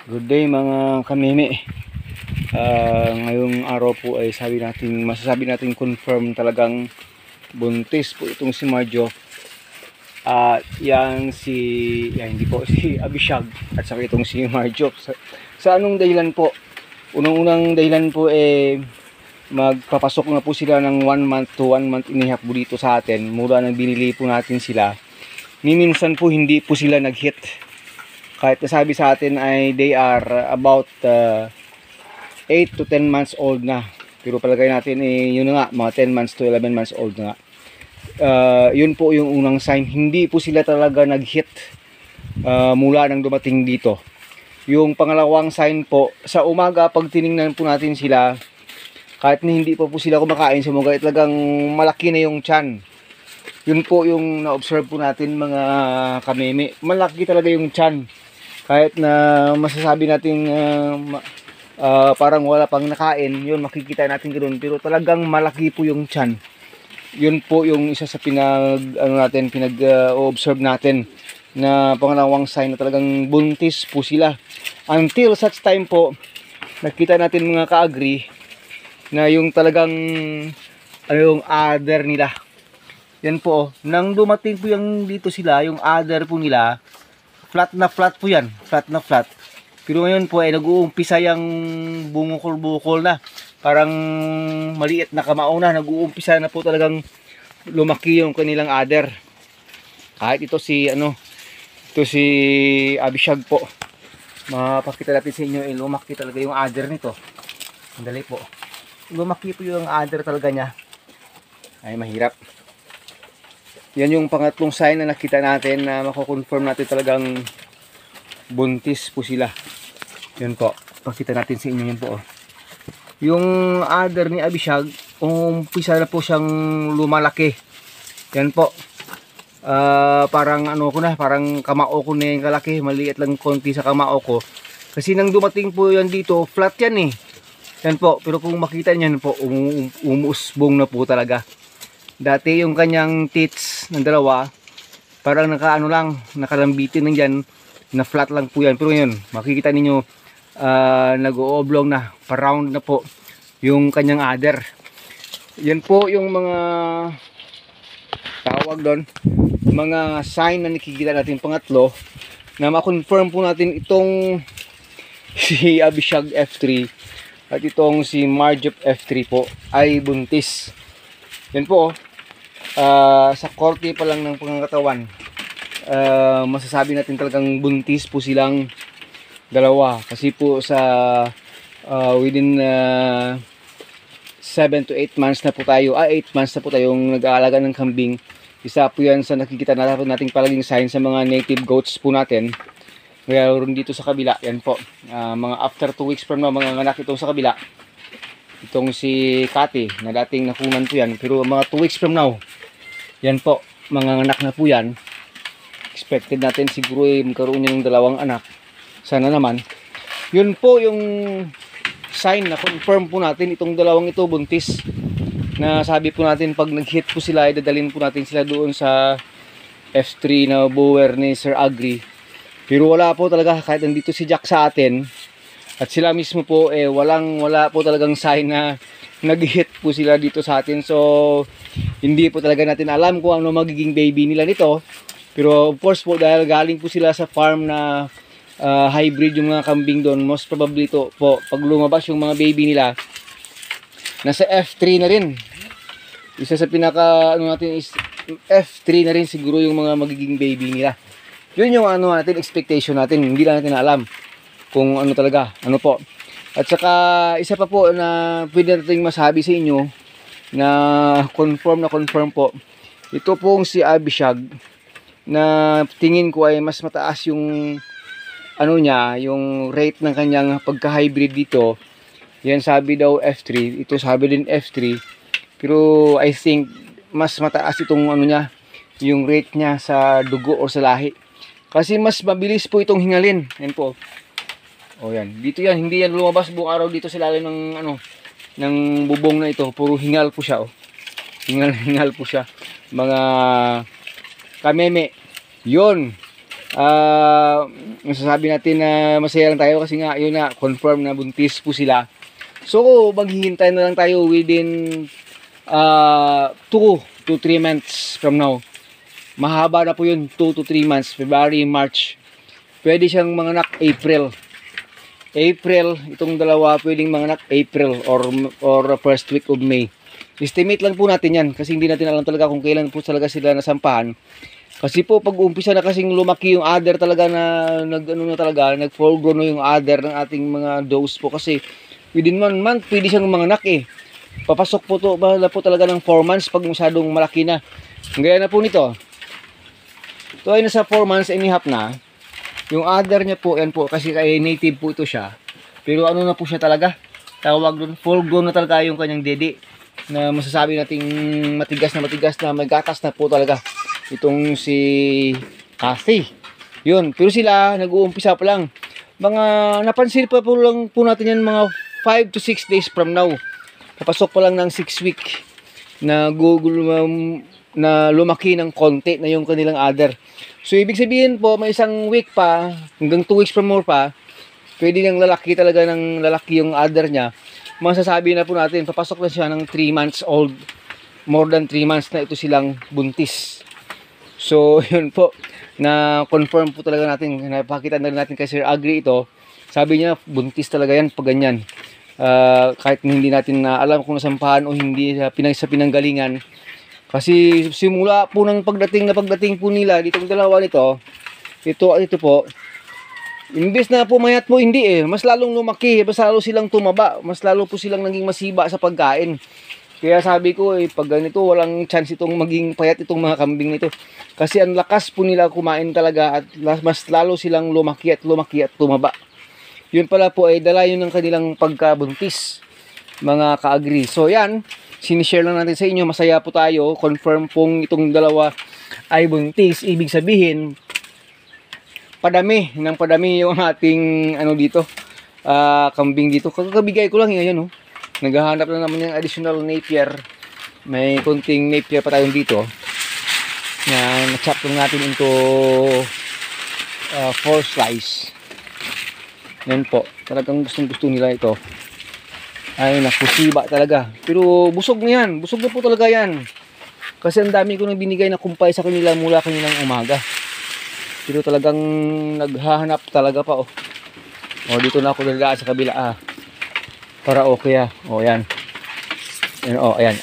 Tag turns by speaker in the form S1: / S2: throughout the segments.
S1: Good day mga kameme. Ngayong araw po ay masasabi natin confirm talagang buntis po itong si Marjo. At hindi po si Abishag at saka itong si Marjo. Sa anong dahilan po? Unang-unang dahilan po magpapasok na po sila ng 1 month to 1 month and a half po dito sa atin. Mula nang binili po natin sila. Minsan po hindi po sila nag-hit. Kahit nasabi sa atin ay they are about 8 to 10 months old na. Pero palagay natin yun nga, mga 10 months to 11 months old na. Yun po yung unang sign. Hindi po sila talaga nag-hit mula nang dumating dito. Yung pangalawang sign po, sa umaga pag tiningnan po natin sila, kahit na hindi pa po sila kumakain sa umaga, talagang malaki na yung tiyan. Yun po yung na-observe po natin mga kameme. Malaki talaga yung tiyan. Kahit na masasabi natin parang wala pang nakain, yun makikita natin ganoon, pero talagang malaki po yung tiyan. Yun po yung isa sa pinag-observe natin na pangalawang sign na talagang buntis po sila. Until such time po, nakita natin mga ka-agree na yung talagang yung other nila. Yan po, nang dumating po yung dito sila, yung other po nila, flat na flat po yan, flat na flat. Pero ngayon po ay nag-uumpisa yung bungukol-bukol na. Parang maliit na kamao na, nag-uumpisa na po talagang lumaki yung kanilang other. Kahit ito si Abishag po. Mapakita natin sa inyo, lumaki talaga yung other nito. Sandali po. Lumaki po yung other talaga niya. Ay mahirap. Yan yung pangatlong sign na nakita natin na mako-confirm natin talagang buntis po sila. Yan po. Pakita natin sa inyo yan po. Yung other ni Abishag, umpisa na po siyang lumalaki. Yan po. Parang parang kamao ko na yung kalaki. Maliit lang konti sa kamao ko. Kasi nang dumating po yan dito, flat yan eh. Yan po. Pero kung makita niyan po, umusbong na po talaga. Dati yung kanyang tits ng dalawa, parang nakalambitin lang dyan, na flat lang po yan. Pero yun, makikita ninyo, nag-ooblong na, pa-round na po yung kanyang other. Yan po yung mga tawag doon, mga sign na nakikita natin pangatlo, na ma-confirm po natin itong si Abishag F3 at itong si Marjo F3 po ay buntis. Yan po, sa korte pa lang ng pangangatawan, masasabi natin talagang buntis po silang dalawa. Kasi po sa within 7 to 8 months na po tayo, 8 months na po tayong nag-aalaga ng kambing. Isa po yan sa nakikita nating palaging sign sa mga native goats po natin. Ngayon dito sa kabila, yan po, mga after 2 weeks from now, mga anak itong sa kabila. Itong si Kati na dating nakunan po yan, pero mga 2 weeks from now, yan po, mga anak na po yan. Expected natin siguro magkaroon niya ng 2 anak. Sana naman. Yun po yung sign na confirm po natin itong 2 ito buntis. Na sabi po natin pag nag-hit po sila, dadalhin po natin sila doon sa F3 na bower ni Sir Agri. Pero wala po talaga, kahit nandito si Jack sa atin, at sila mismo po wala po talagang sign na nag-hit po sila dito sa atin. So hindi po talaga natin alam kung ano magiging baby nila nito. Pero of course po, dahil galing po sila sa farm na hybrid yung mga kambing doon, most probably to po pag lumabas yung mga baby nila, nasa F3 na rin. Isa sa pinaka natin is F3 na rin siguro yung mga magiging baby nila. Yun yung natin, expectation natin. Hindi lang natin alam kung ano talaga, po. At saka isa pa po na pwede natin masabi sa inyo na confirm po. Ito pong si Abishag na tingin ko ay mas mataas yung yung rate ng kanyang pagka-hybrid dito. Yan sabi daw F3, ito sabi din F3. Pero I think mas mataas itong yung rate niya sa dugo o sa lahi. Kasi mas mabilis po itong hingalin. Yan po. O yan, dito yan, hindi yan lumabas buong araw dito sa lalim ng ng bubong na ito. Puro hingal po siya, oh. Hingal po siya. Mga kameme. Yun. masasabi natin na masaya lang tayo kasi nga yun na confirm na buntis po sila. So maghihintay na lang tayo within 2 to 3 months from now. Mahaba na po yun, 2 to 3 months, February, March. Pwede siyang manganak April. Itong dalawa pwedeng manganak April or first week of May. Estimate lang po natin yan kasi hindi natin alam talaga kung kailan po talaga sila nasampahan. Kasi po pag umpisa na kasing lumaki yung adder talaga na nag full grown na yung adder ng ating mga does po kasi within 1 month pwede siyang manganak eh. Papasok po to po talaga ng 4 months pag masyadong malaki na. Gaya na po nito. Ito ay nasa 4 months and a half na. Yung adder niya po, yan po, kasi kay native po ito siya. Pero ano na po siya talaga? Tawag doon, full grown na talaga yung kanyang dede. Na masasabi nating matigas na may gatas na po talaga. Itong si Kathy. Yun, pero sila nag-uumpisa pa lang. Mga napansin pa po lang po natin yan mga 5 to 6 days from now. Papasok pa lang ng 6 week na na lumaki ng konti na yung kanilang adder. So ibig sabihin po may isang week pa hanggang 2 weeks from more pa pwede nang lalaki talaga ng lalaki yung adder niya. Masasabi na po natin papasok na siya ng 3 months old, more than 3 months na ito silang buntis. So yun po na confirm po talaga natin, napakita na natin kay Sir Agri ito. Sabi niya buntis talaga yan pag ganyan. Kahit hindi natin na alam kung nasampahan o hindi sa pinanggalingan. Kasi simula po ng pagdating po nila ditong dalawa nito, ito po, imbes na pumayat po hindi eh, mas lalong lumaki, mas lalo silang tumaba, mas lalo po silang naging masiba sa pagkain. Kaya sabi ko eh, pag ganito walang chance itong maging payat itong mga kambing nito. Kasi ang lakas po nila kumain talaga at mas lalo silang lumaki at tumaba. Yun pala po ay dala yun ng kanilang pagkabuntis, mga ka-agri. So yan, sinishare lang natin sa inyo, masaya po tayo, confirm pong itong dalawa ay buntis. Ibig sabihin, padami yung ating dito, kambing dito. Kakabigay ko lang yun, oh. Naghahanap na naman yung additional napier. May konting napier pa tayong dito. Na-chop lang natin into 4 slice. Yan po, talagang gustong-gusto nila ito. Ay nakusiba talaga. Pero busog na yan. Busog na po talaga yan. Kasi ang dami ko nang binigay na kumpay sa kanila mula kanilang umaga. Pero talagang naghahanap talaga pa. O dito na ako dalaan sa kabila. Para okay O yan. Ayan.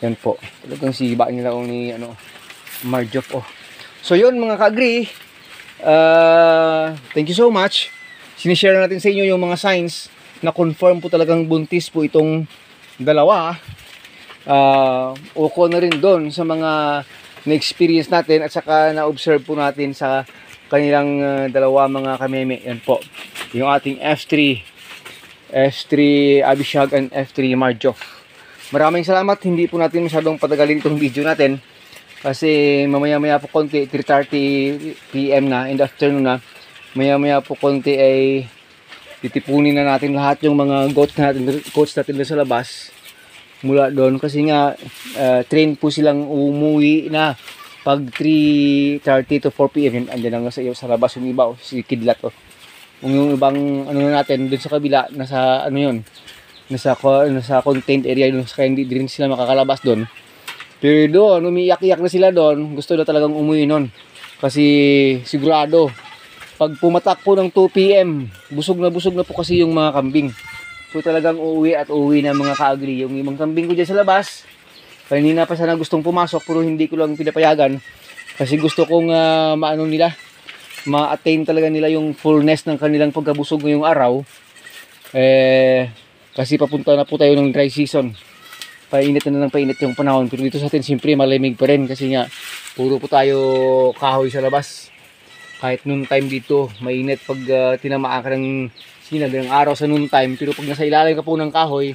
S1: Yan po. Talagang siba nila ni Marjok. So yun mga ka-agri. Thank you so much. Sinishare natin sa inyo yung mga signs na confirm po talagang buntis po itong dalawa. Uko na rin doon sa mga na-experience natin at saka na-observe po natin sa kanilang dalawa mga kameme. Yan po. Yung ating F3 Abishag and F3 Marjok. Maraming salamat. Hindi po natin masyadong patagalin itong video natin. Kasi mamaya-maya po konti, 3:30 PM na, in the afternoon na. Maya-maya po konti ay titipunin na natin lahat yung mga goats natin doon sa labas. Mula doon kasi nga train po silang umuwi na pag 3:30 to 4 PM. Andiyan lang sa labas yung iba, si Kidlat. Yung ibang natin doon sa kabila, nasa nasa contained area doon, kaya hindi din sila makakalabas doon. Pero doon, umiiyak-iyak na sila doon. Gusto na talagang umuwi noon. Kasi sigurado, pag pumatak po ng 2 PM, busog na po kasi yung mga kambing. So talagang uuwi na mga ka-agri. Yung ibang kambing ko dyan sa labas, kanina pa sana gustong pumasok pero hindi ko lang pinapayagan. Kasi gusto kong ma-attain talaga nila yung fullness ng kanilang pagkabusog ngayong araw. Kasi papunta na po tayo ng dry season. Painit yung panahon. Pero dito sa atin siyempre malamig pa rin kasi nga puro po tayo kahoy sa labas. Kahit noon time dito mainit pag tinamaan ka ng sinag ng araw sa noon time. Pero pag nasa ilalim ka po ng kahoy,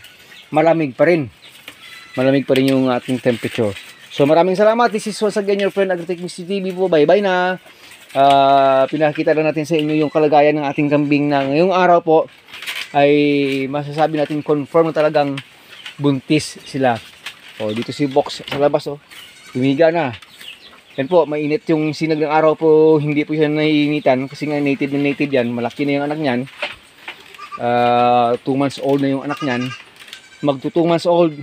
S1: malamig pa rin yung ating temperature. So maraming salamat. This is once again your friend Agritechnics TV po. Bye bye na. Pinakita na natin sa inyo yung kalagayan ng ating kambing na ngayong araw po ay masasabi natin confirm na talagang buntis sila. Dito si Box sa labas, humiga na. Yan po, mainit yung sinag ng araw po, hindi po siya naiinitan kasi nga native na native yan. Malaki na yung anak niyan. 2 months old na yung anak niyan. Magto 2 months old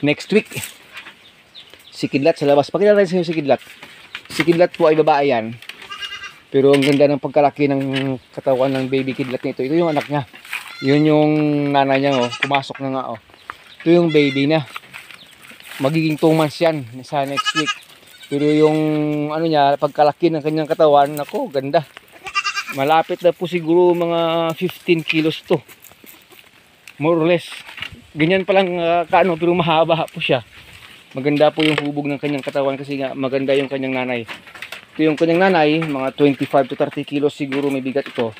S1: next week. Si Kidlat sa labas. Pakilala rin sa inyo si Kidlat. Si Kidlat po ay babae yan. Pero ang ganda ng pagkalaki ng katawan ng baby Kidlat nito. Ito yung anak niya. Yun yung nanay niya, oh. Pumasok na nga, oh. Ito yung baby na. Magiging 2 months yan sa next week. Pero yung ano niya, pagkalaki ng kanyang katawan, nako, ganda. Malapit na po siguro mga 15 kilos to. More or less. Ganyan pa lang kaano, pero mahaba po siya. Maganda po yung hubog ng kanyang katawan kasi nga maganda yung kanyang nanay. Ito yung kanyang nanay, mga 25 to 30 kilos siguro may bigat ito.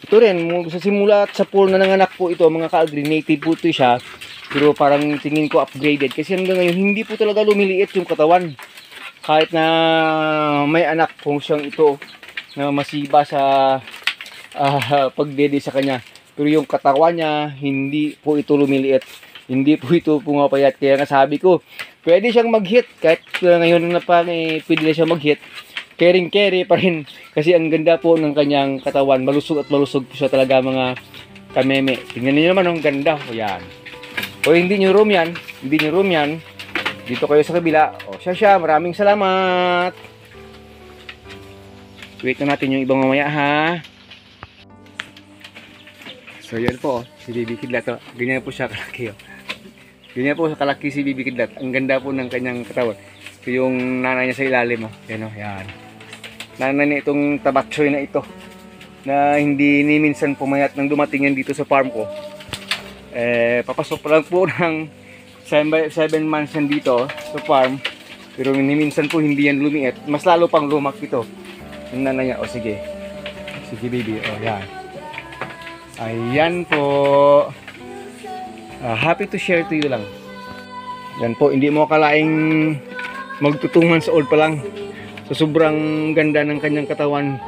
S1: Ito rin, sa simula at sa pool na nanganak po ito, mga ka-agri, native po ito siya. Pero parang tingin ko upgraded kasi hanggang ngayon hindi po talaga lumiliit yung katawan. Kahit na may anak po siyang ito na masiba sa pagdede sa kanya. Pero yung katawan niya, hindi po ito lumiliit. Hindi po ito pumapayat. Kaya nga sabi ko, pwede siyang mag-hit. Kahit ngayon na pa, pwede na siyang mag-hit. Carry pa rin. Kasi ang ganda po ng kanyang katawan. Malusog at malusog po siya talaga mga kameme. Tingnan niyo naman ang ganda. O yan. O hindi niyo room yan. Hindi niyo room yan. Dito kayo sa kabila. O siya. Maraming salamat. Wait na natin yung ibang mamaya ha. So yan po. Si Baby Kidlat. Ganyan po siya kalaki. Ganyan po sa kalaki si Baby Kidlat. Ang ganda po ng kanyang katawan. Ito yung nanay niya sa ilalim. Yan o. Yan. Nanay niya itong tabatsoy na ito. Na hindi ni minsan pumayat nang dumating yan dito sa farm ko. Papasok pa lang po ng 7 months yan dito sa farm. Pero minsan po hindi yan lumiit. Mas lalo pang lumak ito. Yung nanay niya, o sige. Sige baby, o yan. Ayan po. Happy to share to you lang. Yan po, hindi mo akalaing magto 2 months old pa lang. So sobrang ganda ng kanyang katawan.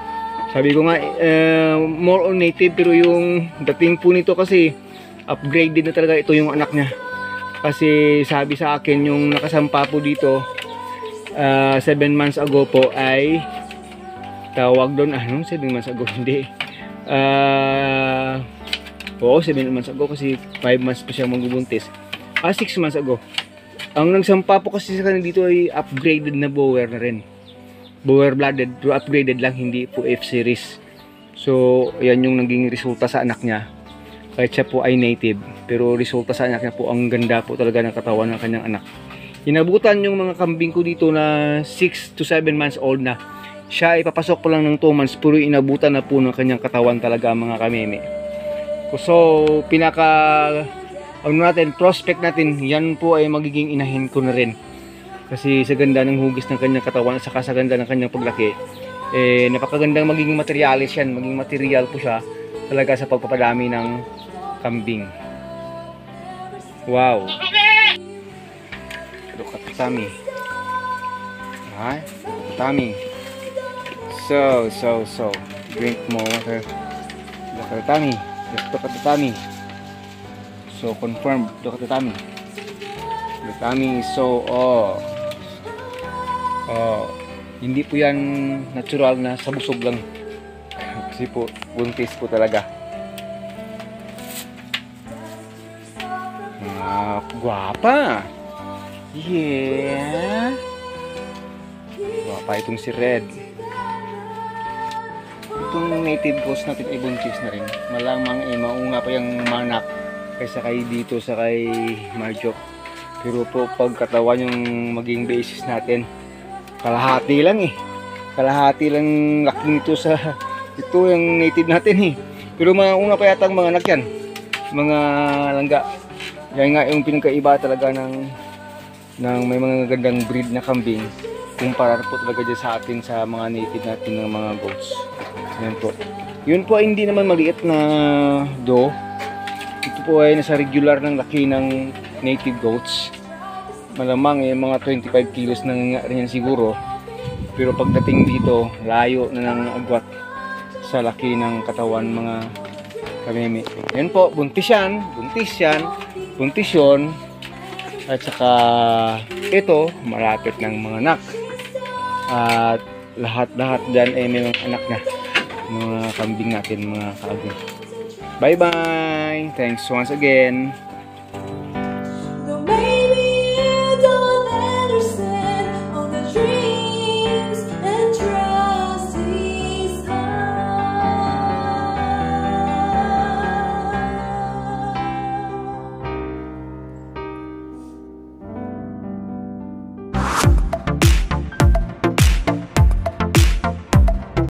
S1: Sabi ko nga, more on native. Pero yung dating po nito kasi upgraded na talaga ito yung anak niya. Kasi sabi sa akin yung nakasampa po dito 7 months ago po ay tawag doon, 7 months ago, hindi oo 7 months ago kasi 5 months pa siya magbubuntis. 6 months ago. Ang nagsampa po kasi sa kanila dito ay upgraded na bower na rin, bower blooded, pero upgraded lang, hindi po F-series. So yan yung naging resulta sa anak niya. Kahit siya po ay native, pero resulta sa anak niya po, ang ganda po talaga ng katawan ng kanyang anak. Inabutan yung mga kambing ko dito na 6 to 7 months old na. Siya ay papasok pa lang ng 2 months, pero inabutan na po ng kanyang katawan talaga mga kameme. So pinaka natin, prospect natin, yan po ay magiging inahin ko na rin. Kasi sa ganda ng hugis ng kanyang katawan at saka sa ganda ng kanyang paglaki, napakagandang magiging materialis yan, magiging material po siya talaga sa pagpapadami ng kambing. Wow. Look at the tummy. Alright, look at the tummy. So. Drink more water. Look at the tummy. Look at the tummy. So confirmed. Look at the tummy. The tummy is so, hindi po yan natural na sa busog lang. Kasi po, buntis po talaga. Guwapa. Yeah. Guwapa itong si Red. Itong native ghost natin ay buntis na rin. Malamang maunga pa yung manak kaysa kay dito sa kay Marjok. Pero po pagkatawan yung maging basis natin, kalahati lang kalahati lang laki nito sa ito yung native natin pero maunga pa yata ang mga anak yan, mga langga. Yan nga yung pinagkaiba talaga ng may mga gandang breed na kambing kumpara po talaga dyan sa atin sa mga native natin ng mga goats. Yan po, yun po ay hindi naman maliit na do. Ito po ay nasa regular ng laki ng native goats. Malamang mga 25 kilos na nga rin yan siguro. Pero pagdating dito, layo na ng agwat sa laki ng katawan mga kameme. Yan po, buntis yan. At saka ito, malapit ng mga anak. At lahat-lahat dyan ay may mga anak na. Mga kambing natin mga kaagay. Bye-bye! Thanks once again!